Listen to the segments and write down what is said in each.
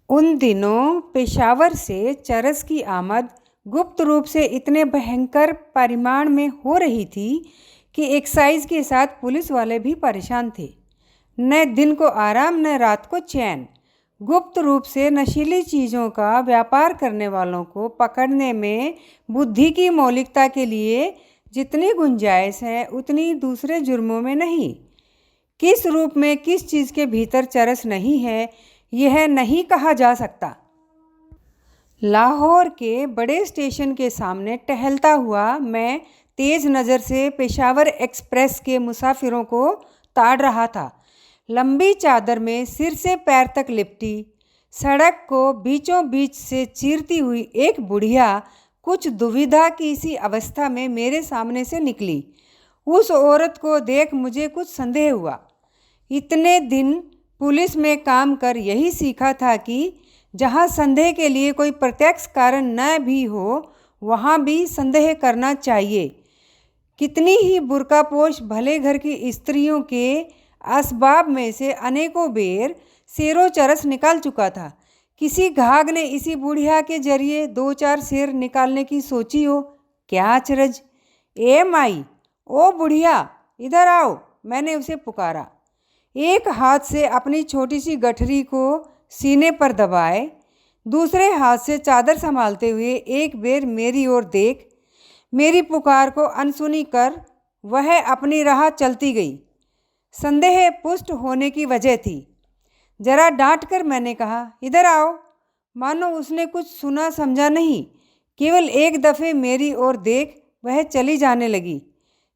उन दिनों पेशावर से चरस की आमद गुप्त रूप से इतने भयंकर परिमाण में हो रही थी कि एक्साइज के साथ पुलिस वाले भी परेशान थे। न दिन को आराम न रात को चैन। गुप्त रूप से नशीली चीज़ों का व्यापार करने वालों को पकड़ने में बुद्धि की मौलिकता के लिए जितनी गुंजाइश है उतनी दूसरे जुर्मों में नहीं। किस रूप में किस चीज़ के भीतर चरस नहीं है यह नहीं कहा जा सकता। लाहौर के बड़े स्टेशन के सामने टहलता हुआ मैं तेज़ नज़र से पेशावर एक्सप्रेस के मुसाफिरों को ताड़ रहा था। लंबी चादर में सिर से पैर तक लिपटी, सड़क को बीचों बीच से चीरती हुई एक बुढ़िया कुछ दुविधा की सी अवस्था में मेरे सामने से निकली। उस औरत को देख मुझे कुछ संदेह हुआ। इतने दिन पुलिस में काम कर यही सीखा था कि जहाँ संदेह के लिए कोई प्रत्यक्ष कारण न भी हो वहाँ भी संदेह करना चाहिए। कितनी ही बुर्कापोश भले घर की स्त्रियों के असबाब में से अनेकों बेर शेरों चरस निकाल चुका था। किसी घाघ ने इसी बुढ़िया के जरिए 2-4 शेर निकालने की सोची हो। क्या अचरज। ए माई, ओ बुढ़िया, इधर आओ, मैंने उसे पुकारा। एक हाथ से अपनी छोटी सी गठरी को सीने पर दबाए, दूसरे हाथ से चादर संभालते हुए एक बेर मेरी ओर देख मेरी पुकार को अनसुनी कर वह अपनी राह चलती गई। संदेह पुष्ट होने की वजह थी। जरा डांट कर मैंने कहा, इधर आओ। मानो उसने कुछ सुना समझा नहीं, केवल एक दफ़े मेरी ओर देख वह चली जाने लगी।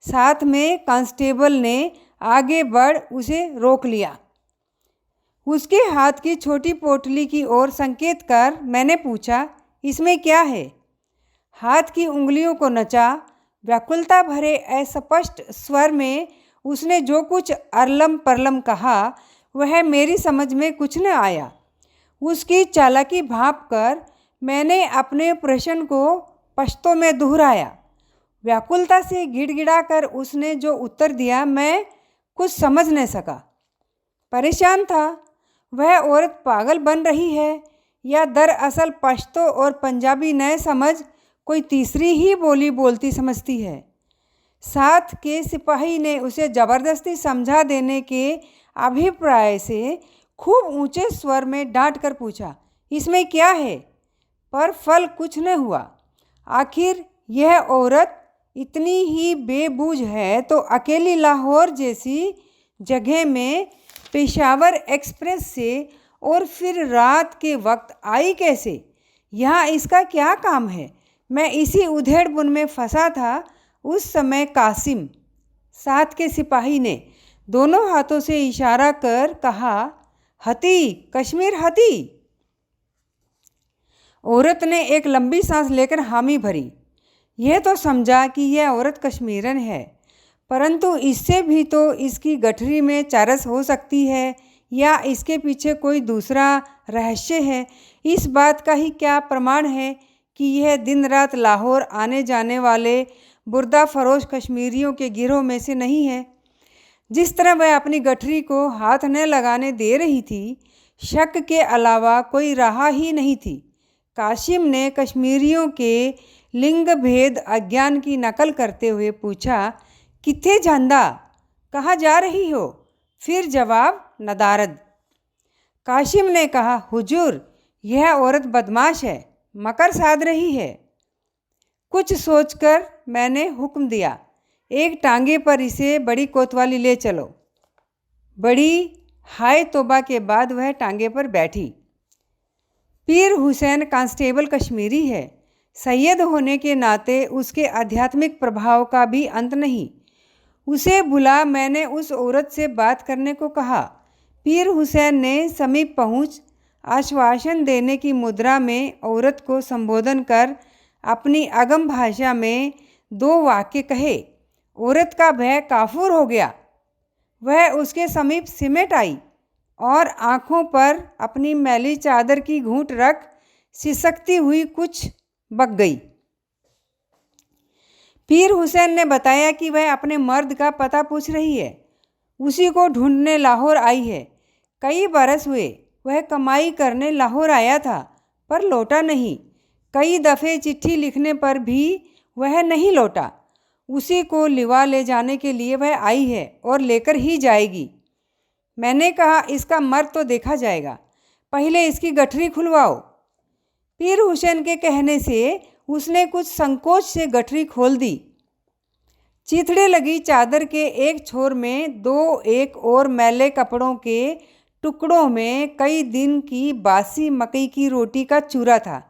साथ में कांस्टेबल ने आगे बढ़ उसे रोक लिया। उसके हाथ की छोटी पोटली की ओर संकेत कर मैंने पूछा, इसमें क्या है? हाथ की उंगलियों को नचा। व्याकुलता भरे अस्पष्ट स्वर में उसने जो कुछ अरलम परलम कहा वह मेरी समझ में कुछ न आया। उसकी चालाकी भांप कर मैंने अपने प्रश्न को पश्तो में दोहराया। व्याकुलता से गिड़गिड़ा कर उसने जो उत्तर दिया मैं कुछ समझ न सका। परेशान था, वह औरत पागल बन रही है या दरअसल पश्तो और पंजाबी न समझ कोई तीसरी ही बोली बोलती समझती है। साथ के सिपाही ने उसे ज़बरदस्ती समझा देने के अभिप्राय से खूब ऊंचे स्वर में डांट कर पूछा, इसमें क्या है? पर फल कुछ न हुआ। आखिर यह औरत इतनी ही बेबूझ है तो अकेली लाहौर जैसी जगह में पेशावर एक्सप्रेस से और फिर रात के वक्त आई कैसे? यहाँ इसका क्या काम है? मैं इसी उधेड़ बुन में फंसा था। उस समय कासिम, साथ के सिपाही ने दोनों हाथों से इशारा कर कहा, हती, कश्मीर हती। औरत ने एक लंबी सांस लेकर हामी भरी। यह तो समझा कि यह औरत कश्मीरन है, परंतु इससे भी तो इसकी गठरी में चरस हो सकती है या इसके पीछे कोई दूसरा रहस्य है। इस बात का ही क्या प्रमाण है कि यह दिन रात लाहौर आने जाने वाले बुर्दा फरोश कश्मीरियों के गिरोह में से नहीं है। जिस तरह वह अपनी गठरी को हाथ न लगाने दे रही थी, शक के अलावा कोई राह ही नहीं थी। कासिम ने कश्मीरियों के लिंग भेद अज्ञान की नकल करते हुए पूछा, किथे जांदा, कहाँ जा रही हो? फिर जवाब नदारद। कासिम ने कहा, हुजूर, यह औरत बदमाश है, मकर साध रही है। कुछ सोचकर मैंने हुक्म दिया, एक टांगे पर इसे बड़ी कोतवाली ले चलो। बड़ी हाय तौबा के बाद वह टांगे पर बैठी। पीर हुसैन कांस्टेबल कश्मीरी है, सैयद होने के नाते उसके आध्यात्मिक प्रभाव का भी अंत नहीं। उसे बुला, मैंने उस औरत से बात करने को कहा। पीर हुसैन ने समीप पहुँच आश्वासन देने की मुद्रा में औरत को संबोधन कर अपनी अगम भाषा में 2 वाक्य कहे। औरत का भय काफूर हो गया। वह उसके समीप सिमट आई और आँखों पर अपनी मैली चादर की घूंट रख सिसकती हुई कुछ बक गई। पीर हुसैन ने बताया कि वह अपने मर्द का पता पूछ रही है, उसी को ढूंढने लाहौर आई है। कई बरस हुए वह कमाई करने लाहौर आया था पर लौटा नहीं। कई दफ़े चिट्ठी लिखने पर भी वह नहीं लौटा। उसी को लिवा ले जाने के लिए वह आई है और लेकर ही जाएगी। मैंने कहा, इसका मर्द तो देखा जाएगा, पहले इसकी गठरी खुलवाओ। पीर हुसैन के कहने से उसने कुछ संकोच से गठरी खोल दी। चिथड़े लगी चादर के एक छोर में दो एक और मैले कपड़ों के टुकड़ों में कई दिन की बासी मकई की रोटी का चूरा था।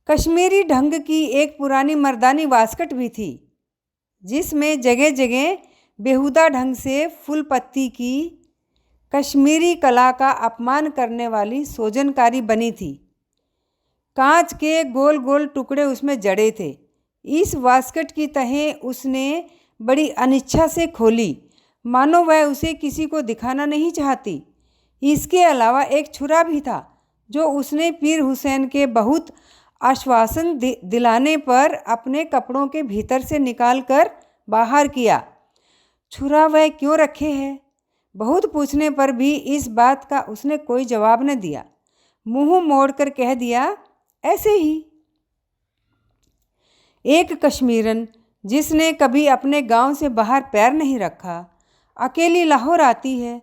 कश्मीरी ढंग की एक पुरानी मर्दानी वास्कट भी थी, जिसमें जगह जगह बेहुदा ढंग से फूल पत्ती की कश्मीरी कला का अपमान करने वाली सोजनकारी बनी थी। कांच के गोल गोल टुकड़े उसमें जड़े थे। इस वास्कट की तहें उसने बड़ी अनिच्छा से खोली, मानो वह उसे किसी को दिखाना नहीं चाहती। इसके अलावा एक छुरा भी था, जो उसने पीर हुसैन के बहुत आश्वासन दिलाने पर अपने कपड़ों के भीतर से निकालकर बाहर किया। छुरा वह क्यों रखे है? बहुत पूछने पर भी इस बात का उसने कोई जवाब न दिया। मुंह मोड़कर कह दिया, ऐसे ही। एक कश्मीरन जिसने कभी अपने गांव से बाहर पैर नहीं रखा, अकेली लाहौर आती है।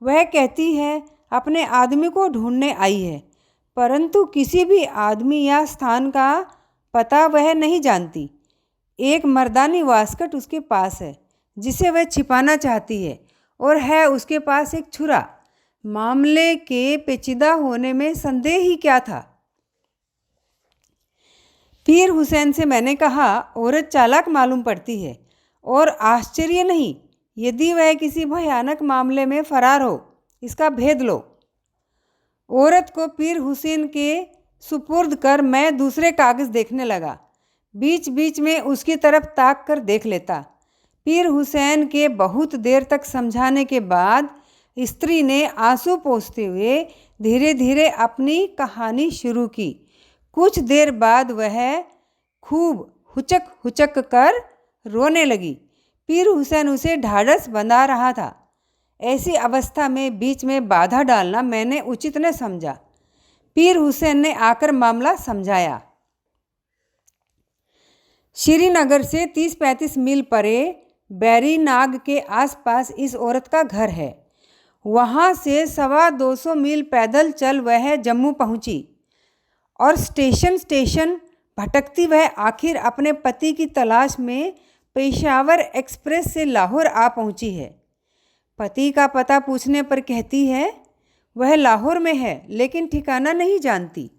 वह कहती है अपने आदमी को ढूंढने आई है, परंतु किसी भी आदमी या स्थान का पता वह नहीं जानती। एक मर्दानी वास्कट उसके पास है जिसे वह छिपाना चाहती है, और है उसके पास एक छुरा। मामले के पेचीदा होने में संदेह ही क्या था। पीर हुसैन से मैंने कहा, औरत चालाक मालूम पड़ती है, और आश्चर्य नहीं यदि वह किसी भयानक मामले में फरार हो। इसका भेद लो। औरत को पीर हुसैन के सुपुर्द कर मैं दूसरे कागज़ देखने लगा। बीच बीच में उसकी तरफ ताक कर देख लेता। पीर हुसैन के बहुत देर तक समझाने के बाद स्त्री ने आंसू पोंछते हुए धीरे धीरे अपनी कहानी शुरू की। कुछ देर बाद वह खूब हुचक हुचक कर रोने लगी। पीर हुसैन उसे ढाढ़स बंधा रहा था। ऐसी अवस्था में बीच में बाधा डालना मैंने उचित न समझा। पीर हुसैन ने आकर मामला समझाया। श्रीनगर से 30-35 मील परे बैरी नाग के आसपास इस औरत का घर है। वहाँ से 225 मील पैदल चल वह जम्मू पहुँची, और स्टेशन स्टेशन भटकती वह आखिर अपने पति की तलाश में पेशावर एक्सप्रेस से लाहौर आ पहुँची है। पति का पता पूछने पर कहती है वह लाहौर में है, लेकिन ठिकाना नहीं जानती।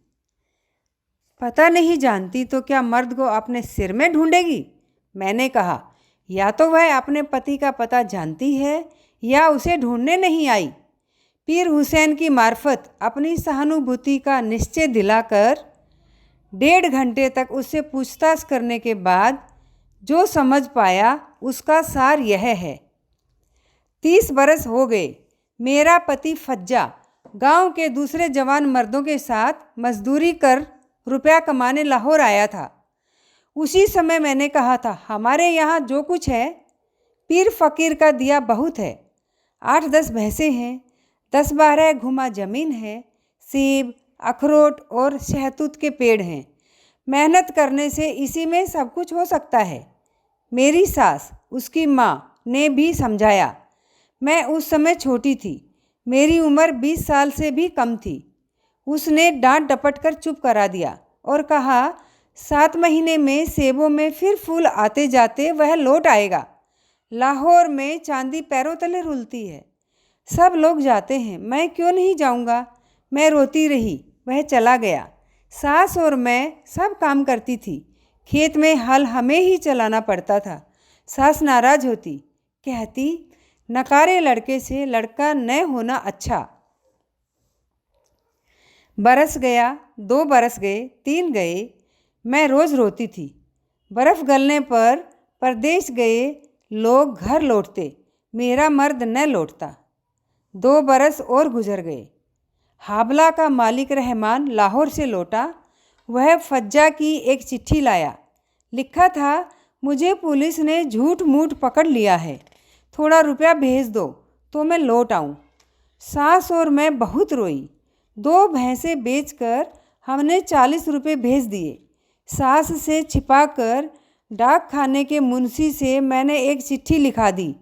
पता नहीं जानती तो क्या मर्द को अपने सिर में ढूंढेगी? मैंने कहा, या तो वह अपने पति का पता जानती है या उसे ढूंढने नहीं आई। पीर हुसैन की मार्फत अपनी सहानुभूति का निश्चय दिलाकर 1.5 घंटे तक उससे पूछताछ करने के बाद जो समझ पाया उसका सार यह है। 30 बरस हो गए। मेरा पति फज्जा गांव के दूसरे जवान मर्दों के साथ मजदूरी कर रुपया कमाने लाहौर आया था। उसी समय मैंने कहा था, हमारे यहाँ जो कुछ है पीर फ़कीर का दिया बहुत है। 8-10 भैंसें हैं, 10-12 घुमा ज़मीन है, सेब, अखरोट और शहतूत के पेड़ हैं। मेहनत करने से इसी में सब कुछ हो सकता है। मेरी सास, उसकी माँ ने भी समझाया। मैं उस समय छोटी थी, मेरी उम्र 20 साल से भी कम थी। उसने डांट डपट कर चुप करा दिया और कहा, 7 महीने में सेबों में फिर फूल आते जाते वह लौट आएगा। लाहौर में चांदी पैरों तले रुलती है। सब लोग जाते हैं, मैं क्यों नहीं जाऊंगा? मैं रोती रही। वह चला गया। सास और मैं सब काम करती थी। खेत में हल हमें ही चलाना पड़ता था। सास नाराज होती, कहती, नकारे लड़के से लड़का न होना अच्छा। बरस गया, 2 बरस गए, 3 गए। मैं रोज़ रोती थी। बर्फ़ गलने पर परदेश गए लोग घर लौटते, मेरा मर्द न लौटता। 2 बरस और गुजर गए। हाबला का मालिक रहमान लाहौर से लौटा। वह फज्जा की एक चिट्ठी लाया। लिखा था, मुझे पुलिस ने झूठ मूठ पकड़ लिया है, थोड़ा रुपया भेज दो तो मैं लौट आऊँ। सास और मैं बहुत रोई। 2 भैंसें बेचकर हमने 40 रुपये भेज दिए। सास से छिपाकर डाक खाने के मुंशी से मैंने एक चिट्ठी लिखा दी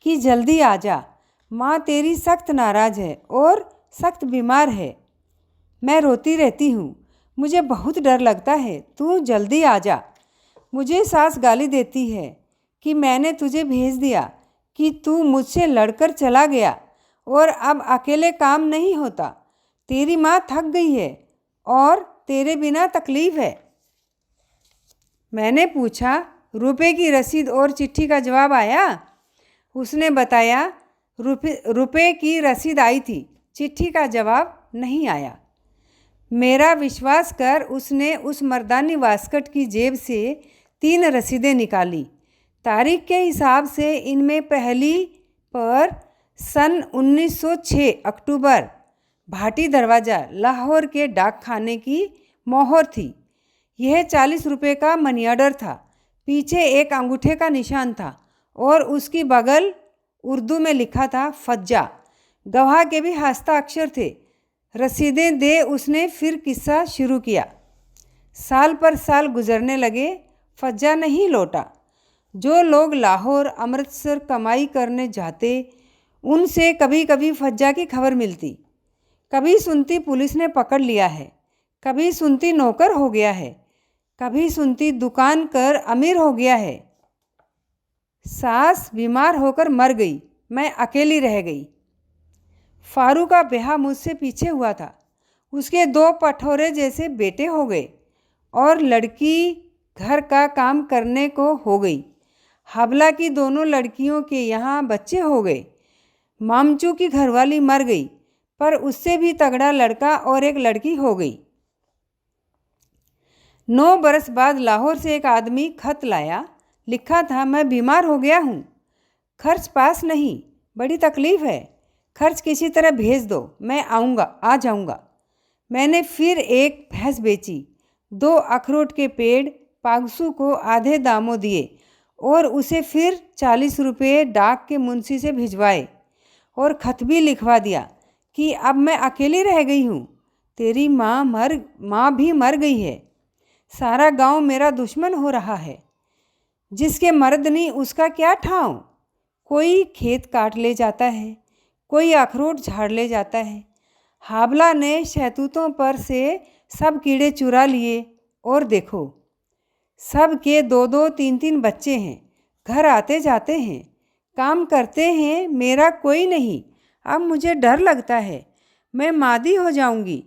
कि जल्दी आ जा, माँ तेरी सख्त नाराज़ है और सख्त बीमार है। मैं रोती रहती हूँ, मुझे बहुत डर लगता है, तू जल्दी आ जा। मुझे सास गाली देती है कि मैंने तुझे भेज दिया कि तू मुझसे लड़कर चला गया और अब अकेले काम नहीं होता। तेरी माँ थक गई है और तेरे बिना तकलीफ़ है। मैंने पूछा, रुपए की रसीद और चिट्ठी का जवाब आया? उसने बताया, रुपए की रसीद आई थी, चिट्ठी का जवाब नहीं आया। मेरा विश्वास कर उसने उस मर्दानी वास्कट की जेब से 3 रसीदें निकाली। तारीख के हिसाब से इनमें पहली पर सन 1906 अक्टूबर भाटी दरवाज़ा लाहौर के डाक खाने की मोहर थी। यह 40 रुपये का मनी ऑर्डर था। पीछे एक अंगूठे का निशान था और उसकी बगल उर्दू में लिखा था फज्जा। गवाह के भी हस्ताक्षर थे। रसीदें दे उसने फिर किस्सा शुरू किया। साल पर साल गुजरने लगे, फज्जा नहीं लौटा। जो लोग लाहौर अमृतसर कमाई करने जाते उनसे कभी कभी फज्जा की खबर मिलती। कभी सुनती पुलिस ने पकड़ लिया है, कभी सुनती नौकर हो गया है, कभी सुनती दुकान कर अमीर हो गया है। सास बीमार होकर मर गई, मैं अकेली रह गई। फारू का ब्याह मुझसे पीछे हुआ था। उसके 2 पठौरे जैसे बेटे हो गए और लड़की घर का काम करने को हो गई। हबला की दोनों लड़कियों के यहाँ बच्चे हो गए। मामचू की घरवाली मर गई, पर उससे भी तगड़ा लड़का और एक लड़की हो गई। 9 बरस बाद लाहौर से एक आदमी खत लाया। लिखा था, मैं बीमार हो गया हूँ, खर्च पास नहीं, बड़ी तकलीफ़ है, खर्च किसी तरह भेज दो, मैं आऊँगा, आ जाऊँगा। मैंने फिर एक भैंस बेची, 2 अखरोट के पेड़ पागसू को आधे दामों दिए और उसे फिर 40 रुपये डाक के मुंशी से भिजवाए और खत भी लिखवा दिया कि अब मैं अकेली रह गई हूँ, तेरी माँ भी मर गई है, सारा गांव मेरा दुश्मन हो रहा है। जिसके मर्द नहीं उसका क्या ठाव। कोई खेत काट ले जाता है, कोई अखरोट झाड़ ले जाता है। हाबला ने शहतूतों पर से सब कीड़े चुरा लिए और देखो, सब के 2-2, 3-3 बच्चे हैं, घर आते जाते हैं, काम करते हैं, मेरा कोई नहीं। अब मुझे डर लगता है, मैं मादी हो जाऊंगी।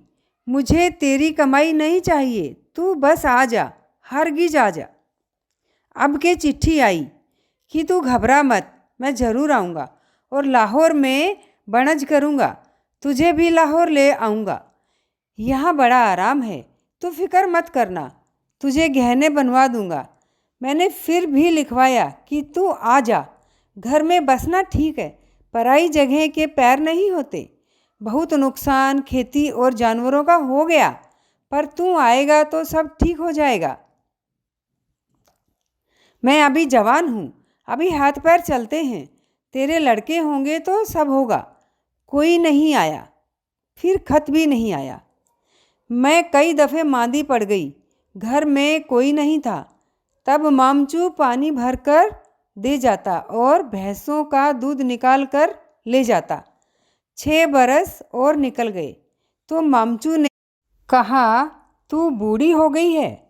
मुझे तेरी कमाई नहीं चाहिए, तू बस आ जा, हरगिज आ जा। अब के चिट्ठी आई कि तू घबरा मत, मैं ज़रूर आऊँगा और लाहौर में बनज करूँगा, तुझे भी लाहौर ले आऊँगा। यहाँ बड़ा आराम है, तू फिक्र मत करना, तुझे गहने बनवा दूँगा। मैंने फिर भी लिखवाया कि तू आ जा, घर में बसना ठीक है, पराई जगह के पैर नहीं होते। बहुत नुकसान खेती और जानवरों का हो गया, पर तू आएगा तो सब ठीक हो जाएगा। मैं अभी जवान हूँ, अभी हाथ पैर चलते हैं, तेरे लड़के होंगे तो सब होगा। कोई नहीं आया, फिर खत भी नहीं आया। मैं कई दफ़े मांदी पड़ गई, घर में कोई नहीं था। तब मामचू पानी भरकर दे जाता और भैंसों का दूध निकाल कर ले जाता। 6 बरस और निकल गए तो मामचू ने कहा, तू बूढ़ी हो गई है।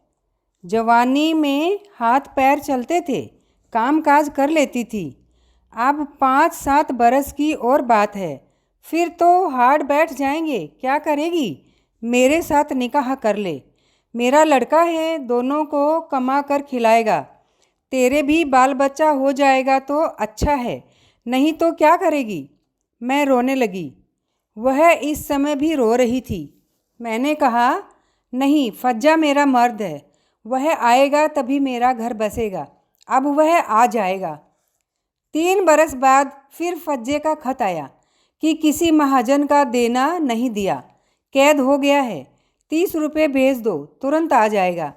जवानी में हाथ पैर चलते थे, काम काज कर लेती थी। अब 5-7 बरस की और बात है, फिर तो हार्ड बैठ जाएंगे, क्या करेगी? मेरे साथ निकाह कर ले, मेरा लड़का है, दोनों को कमा कर खिलाएगा। तेरे भी बाल बच्चा हो जाएगा तो अच्छा है, नहीं तो क्या करेगी? मैं रोने लगी। वह इस समय भी रो रही थी। मैंने कहा, नहीं, फज्जा मेरा मर्द है, वह आएगा तभी मेरा घर बसेगा। अब वह आ जाएगा। 3 बरस बाद फिर फज्जे का खत आया कि किसी महाजन का देना नहीं दिया, कैद हो गया है, 30 रुपये भेज दो, तुरंत आ जाएगा।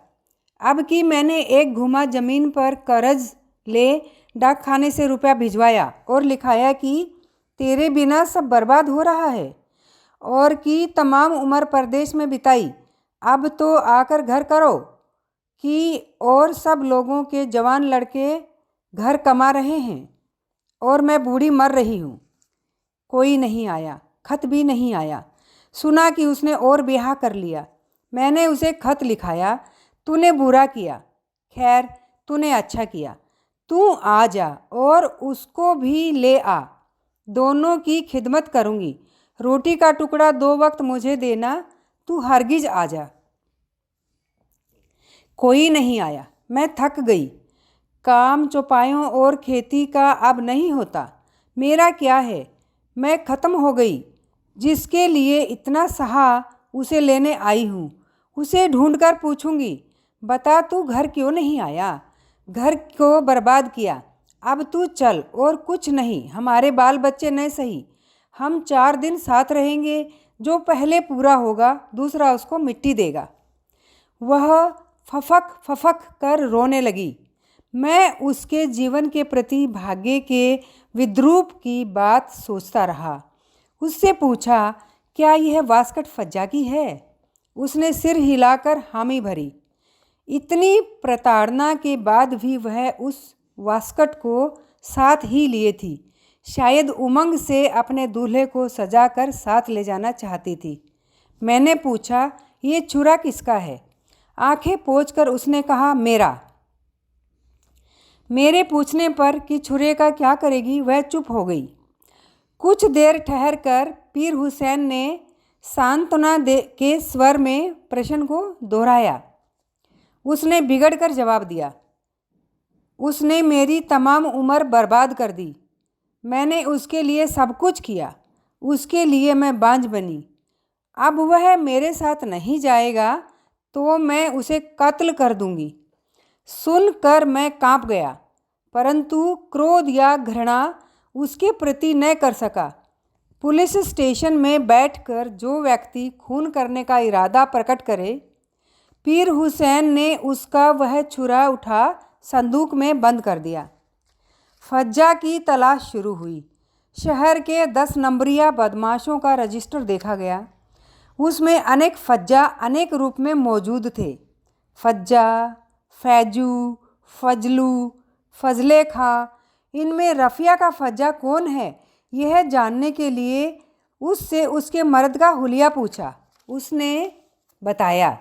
अब कि मैंने एक घुमा ज़मीन पर कर्ज ले डाक खाने से रुपया भिजवाया और लिखाया कि तेरे बिना सब बर्बाद हो रहा है और की तमाम उम्र परदेश में बिताई, अब तो आकर घर करो कि और सब लोगों के जवान लड़के घर कमा रहे हैं और मैं बूढ़ी मर रही हूँ। कोई नहीं आया, खत भी नहीं आया। सुना कि उसने और ब्याह कर लिया। मैंने उसे खत लिखाया, तूने बुरा किया, खैर तूने अच्छा किया। तू आ जा और उसको भी ले आ, दोनों की खिदमत करूँगी। रोटी का टुकड़ा 2 वक्त मुझे देना, तू हरगिज आ जा। कोई नहीं आया। मैं थक गई। काम चौपायों और खेती का अब नहीं होता। मेरा क्या है, मैं ख़त्म हो गई। जिसके लिए इतना सहा उसे लेने आई हूँ। उसे ढूंढकर पूछूंगी, बता तू घर क्यों नहीं आया? घर को बर्बाद किया। अब तू चल और कुछ नहीं, हमारे बाल बच्चे न सही, हम 4 दिन साथ रहेंगे। जो पहले पूरा होगा दूसरा उसको मिट्टी देगा। वह फफक फफक कर रोने लगी। मैं उसके जीवन के प्रति भाग्य के विद्रूप की बात सोचता रहा। उससे पूछा, क्या यह वास्कट फज्जा की है? उसने सिर हिलाकर हामी भरी। इतनी प्रताड़ना के बाद भी वह उस वास्कट को साथ ही लिए थी। शायद उमंग से अपने दूल्हे को सजा कर साथ ले जाना चाहती थी। मैंने पूछा, ये छुरा किसका है? आंखें पोंछकर उसने कहा, मेरा। मेरे पूछने पर कि छुरे का क्या करेगी, वह चुप हो गई। कुछ देर ठहर कर पीर हुसैन ने सांत्वना के स्वर में प्रश्न को दोहराया। उसने बिगड़कर जवाब दिया, उसने मेरी तमाम उम्र बर्बाद कर दी। मैंने उसके लिए सब कुछ किया, उसके लिए मैं बांझ बनी। अब वह मेरे साथ नहीं जाएगा तो मैं उसे कत्ल कर दूंगी। सुनकर मैं कांप गया, परंतु क्रोध या घृणा उसके प्रति न कर सका। पुलिस स्टेशन में बैठकर जो व्यक्ति खून करने का इरादा प्रकट करे, पीर हुसैन ने उसका वह छुरा उठा संदूक में बंद कर दिया। फज्जा की तलाश शुरू हुई। शहर के 10 नंबरिया बदमाशों का रजिस्टर देखा गया। उसमें अनेक फज्जा अनेक रूप में मौजूद थे। फज्जा, फैजू, फजलू, फजले खां। इनमें रफ़िया का फज्जा कौन है, यह जानने के लिए उससे उसके मर्द का हुलिया पूछा। उसने बताया,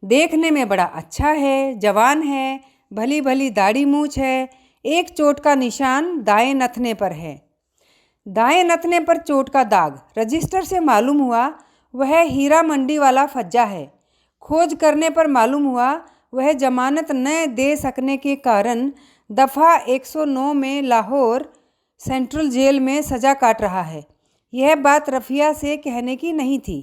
देखने में बड़ा अच्छा है, जवान है, भली भली दाढ़ी मूछ है, एक चोट का निशान दाएं नथने पर है। दाएं नथने पर चोट का दाग। रजिस्टर से मालूम हुआ वह हीरा मंडी वाला फज्जा है। खोज करने पर मालूम हुआ वह जमानत न दे सकने के कारण दफ़ा 109 में लाहौर सेंट्रल जेल में सज़ा काट रहा है। यह बात रफ़िया से कहने की नहीं थी।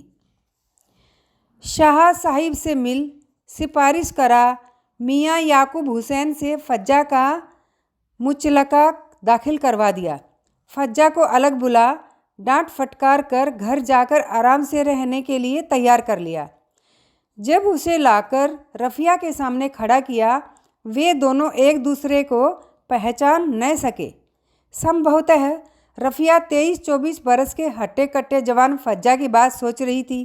शाह साहिब से मिल, सिफारिश करा। मियाँ याकूब हुसैन से फज्जा का मुचलका दाखिल करवा दिया। फज्जा को अलग बुला, डांट फटकार कर घर जाकर आराम से रहने के लिए तैयार कर लिया। जब उसे लाकर रफ़िया के सामने खड़ा किया, वे दोनों एक दूसरे को पहचान न सके। संभवतः रफ़िया 23-24 बरस के हट्टे कट्टे जवान फज्जा की बात सोच रही थी।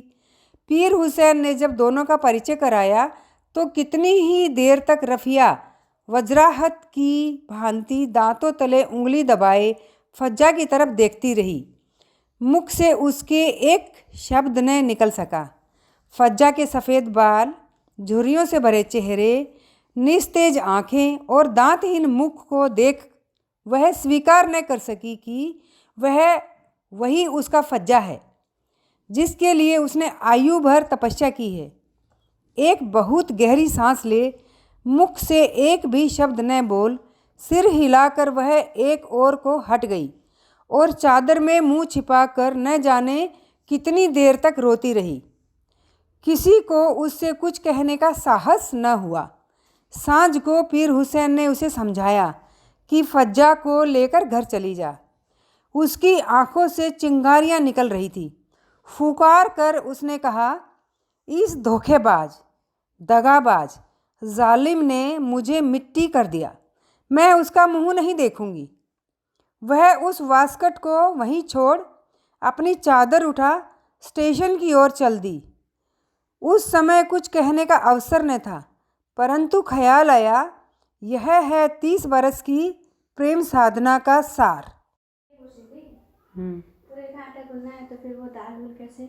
पीर हुसैन ने जब दोनों का परिचय कराया तो कितनी ही देर तक रफ़िया वज्राहत की भांति दांतों तले उंगली दबाए फज्जा की तरफ देखती रही। मुख से उसके एक शब्द न निकल सका। फज्जा के सफ़ेद बाल, झुर्रियों से भरे चेहरे, निस्तेज आँखें और दांतहीन मुख को देख वह स्वीकार न कर सकी कि वह वही उसका फज्जा है जिसके लिए उसने आयु भर तपस्या की है। एक बहुत गहरी सांस ले, मुख से एक भी शब्द न बोल, सिर हिलाकर वह एक ओर को हट गई और चादर में मुंह छिपाकर न जाने कितनी देर तक रोती रही। किसी को उससे कुछ कहने का साहस न हुआ। सांझ को पीर हुसैन ने उसे समझाया कि फज्जा को लेकर घर चली जा। उसकी आंखों से चिंगारियां निकल रही थी। फुकार कर उसने कहा, इस धोखेबाज, दगाबाज, जालिम ने मुझे मिट्टी कर दिया। मैं उसका मुंह नहीं देखूंगी। वह उस वास्कट को वहीं छोड़ अपनी चादर उठा स्टेशन की ओर चल दी। उस समय कुछ कहने का अवसर न था, परंतु ख्याल आया, यह है 30 बरस की प्रेम साधना का सार। पूरे का आटा गूंदना है तो फिर वो दाल कैसे